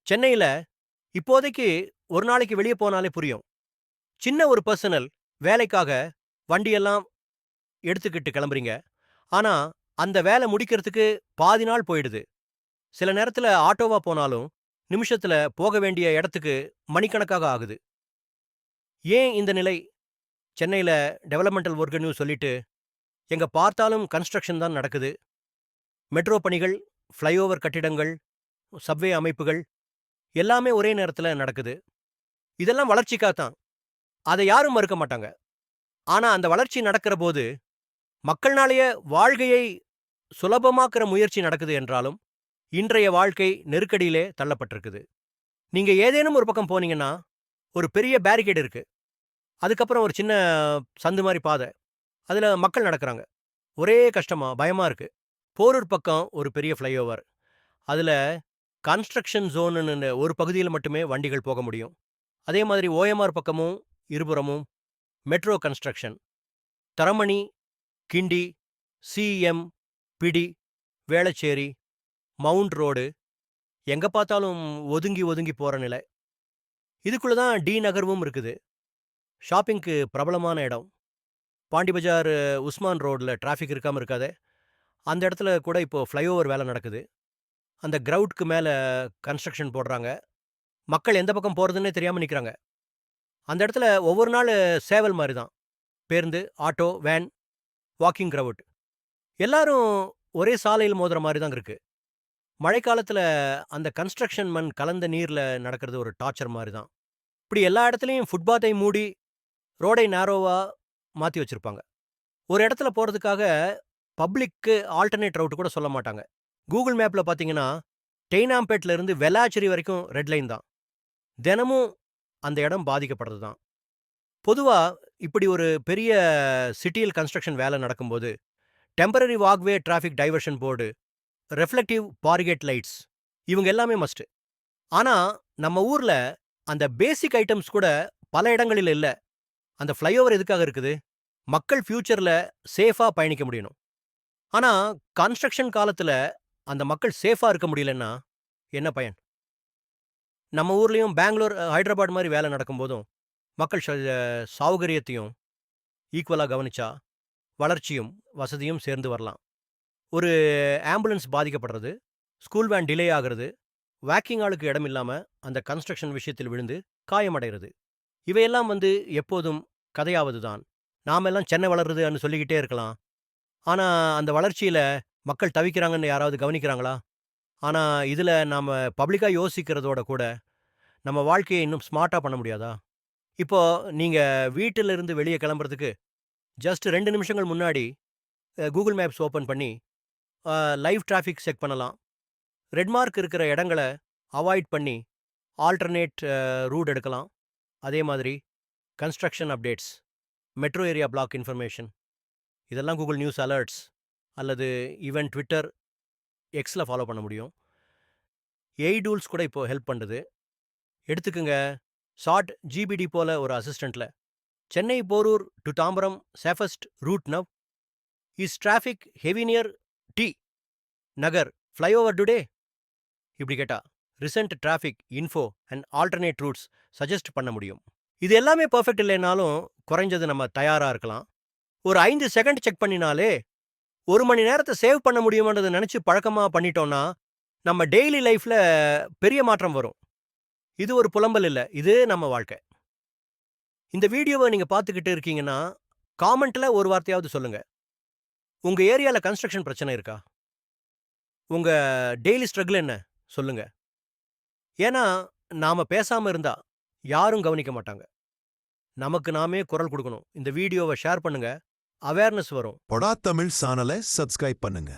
சென்னையில இப்போதைக்கு ஒரு நாளைக்கு வெளிய போனாலே புரியும். சின்ன ஒரு பெர்சனல் வேலைக்காக வண்டியெல்லாம் எடுத்துக்கிட்டு கிளம்புறீங்க. ஆனா, அந்த வேல முடிக்கிறதுக்கு பாதி நாள் போயிடுது. சில நேரத்துல ஆட்டோவா போனாலும், நிமிஷத்துல போக வேண்டிய இடத்துக்கு மணிக்கணக்காக ஆகுது. ஏன் இந்த நிலை? சென்னையில டெவலப்மெண்டல் ஒர்க்ன்னு சொல்லிட்டு, எங்க பார்த்தாலும் கன்ஸ்ட்ரக்ஷன் தான் நடக்குது. மெட்ரோ பணிகள், ஃப்ளைஓவர் கட்டிடங்கள், சப்வே அமைப்புகள் எல்லாமே ஒரே நேரத்துல நடக்குது. இதெல்லாம் வளர்ச்சிக்காக தான். அத யாரும் மறுக்க மாட்டாங்க. ஆனா, அந்த வளர்ச்சி நடக்கிறபோது, மக்கள்னாலேயே வாழ்க்கையை சுலபமாக்குற முயற்சி நடக்குது என்றாலும், இன்றைய வாழ்க்கை நெருக்கடியிலே தள்ளப்பட்டிருக்குது. நீங்க ஏதேனும் ஒரு பக்கம் போனீங்கன்னா, ஒரு பெரிய பேரிகேட் இருக்கு. அதுக்கப்புறம் ஒரு சின்ன சந்து மாரி பாத. அதுல மக்கள் நடக்குறாங்க. ஒரே கஷ்டமா, பயமா இருக்கு. போரூர் பக்கம் ஒரு பெரிய ஃப்ளைஓவர். அதுல கன்ஸ்ட்ரக்ஷன் ஜோனுன்னு ஒரு பகுதியில மட்டுமே வண்டிகள் போக முடியும். அதே மாதிரி ஓஎம்ஆர் பக்கமும் இருபுறமும் மெட்ரோ கன்ஸ்ட்ரக்ஷன். தரமணி, கிண்டி, சிஎம், பிடி, வேளச்சேரி, மவுண்ட் ரோடு எங்க பார்த்தாலும் ஒதுங்கி ஒதுங்கி போற நிலை. இதுக்குள்ள தான் டி நகர்வும் இருக்குது. ஷாப்பிங்க்கு பிரபலமான இடம். பாண்டி பஜார், உஸ்மான் ரோட்ல டிராஃபிக் இருக்காம இருக்காதே. அந்த இடத்துல கூட இப்போ ஃப்ளைஓவர் வேலை நடக்குது. அந்த கிரவுட்க்கு மேல கன்ஸ்ட்ரக்ஷன் போடுறாங்க. மக்கள் எந்த பக்கம் போறதுன்னே தெரியாம நிக்கிறாங்க. அந்த இடத்துல ஒவ்வொரு நாள் சேவல் மாரி தான். பேருந்து, ஆட்டோ, வேன், வாக்கிங் கிரவுட். எல்லாரும் ஒரே சாலையில மோதுற மாரி தான் இருக்கு. மழைக்காலத்துல அந்த கன்ஸ்ட்ரக்ஷன் மண் கலந்த நீர்ல நடக்கிறது ஒரு டார்ச்சர் மாரி தான். இப்படி எல்லா இடத்துலயும் ஃபுட்பாத்தை மூடி, ரோடை நேரோவா மாத்தி வச்சிருப்பாங்க. ஒரு இடத்துல போறதுக்காக பப்ளிக்கு ஆல்டர்னேட் ரவுட் கூட சொல்ல மாட்டாங்க. கூகுள் மேப்ல பார்த்தீங்கன்னா, டெய்னாம்பேட்ல இருந்து வெலாச்சேரி வரைக்கும் ரெட் லைன் தான். தினமும் அந்த இடம் பாதிக்கப்படுறது தான். பொதுவா இப்படி ஒரு பெரிய சிட்டியில் கன்ஸ்ட்ரக்ஷன் வேலை நடக்கும்போது, temporary walkway traffic diversion board, reflective barricade lights இவங்க எல்லாமே மஸ்ட். ஆனா, நம்ம ஊர்ல அந்த பேசிக் ஐட்டம்ஸ் கூட பல இடங்களில் இல்ல. அந்த ஃப்ளைஓவர் எதுக்காக இருக்குது? மக்கள் ஃபியூச்சர்ல சேஃபா பயணிக்க முடியணும். ஆனா, கன்ஸ்ட்ரக்ஷன் காலத்துல அந்த மக்கள் சேஃபா இருக்க முடியலன்னா, என்ன பயன்? நம்ம ஊர்லயும் பெங்களூர், ஹைதராபாத் மாரி வேலை நடக்கும்போதும், மக்கள் சௌகரியத்தையும் ஈக்குவலா கவனிச்சா, வளர்ச்சியும், வசதியும் சேர்ந்து வரலாம். ஒரு ஆம்புலன்ஸ் பாதிக்கப்படுறது, ஸ்கூல் வேன் டிலே ஆகுறது, வாக்கிங் ஆளுக்கு இடம் இல்லாம அந்த கன்ஸ்ட்ரக்ஷன் விஷயத்தில் விழுந்து காயமடைறது. இவையெல்லாம் எப்போதும் கதையாவது தான். நாமெல்லாம் சென்னை வளருதுன்னு சொல்லிக்கிட்டே இருக்கலாம். ஆனா, அந்த வளர்ச்சியில மக்கள் தவிக்கிறாங்கன்னு யாராவது கவனிக்கிறாங்களா? ஆனா, இதுல நாம பப்ளிக்கா யோசிக்கிறதோட கூட, நம்ம வாழ்க்கைய இன்னும் ஸ்மார்ட்டா பண்ண முடியாதா? இப்போ நீங்க வீட்டிலிருந்து வெளிய கிளம்புறதுக்கு ஜஸ்ட் 2 நிமிஷங்கள் முன்னாடி கூகுள் மேப்ஸ் ஓப்பன் பண்ணி, அ லைவ் டிராஃபிக் செக் பண்ணலாம். ரெட் மார்க் இருக்கிற இடங்கள அவாய்ட் பண்ணி, ஆல்டர்னேட் ரூட் எடுக்கலாம். அதே மாதிரி construction updates, metro area block information இதெல்லாம் கூகுள் நியூஸ் அலர்ட்ஸ் அல்லது ஈவன் ட்விட்டர், எக்ஸ்ல ஃபாலோ பண்ண முடியும். ஏஐ டூல்ஸ் கூட இப்போ ஹெல்ப் பண்ணுது. எடுத்துக்குங்க, ஷார்ட் ஜிபிடி போல ஒரு அசிஸ்டன்ட்ல Chennai Porur to Tambaram safest route now. Is traffic heavy near T Nagar flyover today? இப்படி கேட்டா recent traffic info and alternate routes suggest பண்ண முடியும். இது எல்லாமே பெர்ஃபெக்ட் இல்லைனாலும் குறைஞ்சது நம்ம தயாரா இருக்கலாம். ஒரு 5 செகண்ட் செக் பண்ணினாலே 1 மணி நேரத்த சேவ் பண்ண முடியும்ன்றத நினைச்சு பழக்கமா பண்ணிட்டோம்னா, நம்ம டெய்லி லைஃப்ல பெரிய மாற்றம் வரும். இது ஒரு புலம்பல் இல்ல. இது நம்ம வாழ்க்கை. இந்த வீடியோவ நீங்க பார்த்துக்கிட்டு இருக்கீங்கன்னா, காமெண்ட்ல ஒரு வார்த்தையாவது சொல்லுங்க. உங்க ஏரியால கன்ஸ்ட்ரக்ஷன் பிரச்சனை இருக்கா? உங்க டெய்லி ஸ்ட்ரகிள் என்ன? சொல்லுங்க. ஏன்னா, நாம பேசாம இருந்தா யாரும் கவனிக்க மாட்டாங்க. நமக்கு நாமே குரல் குடுக்கணும். இந்த வீடியோவ ஷேர் பண்ணுங்க. அவேர்னஸ் வரும். பொடா தமிழ் சேனலை சப்ஸ்கிரைப் பண்ணுங்க.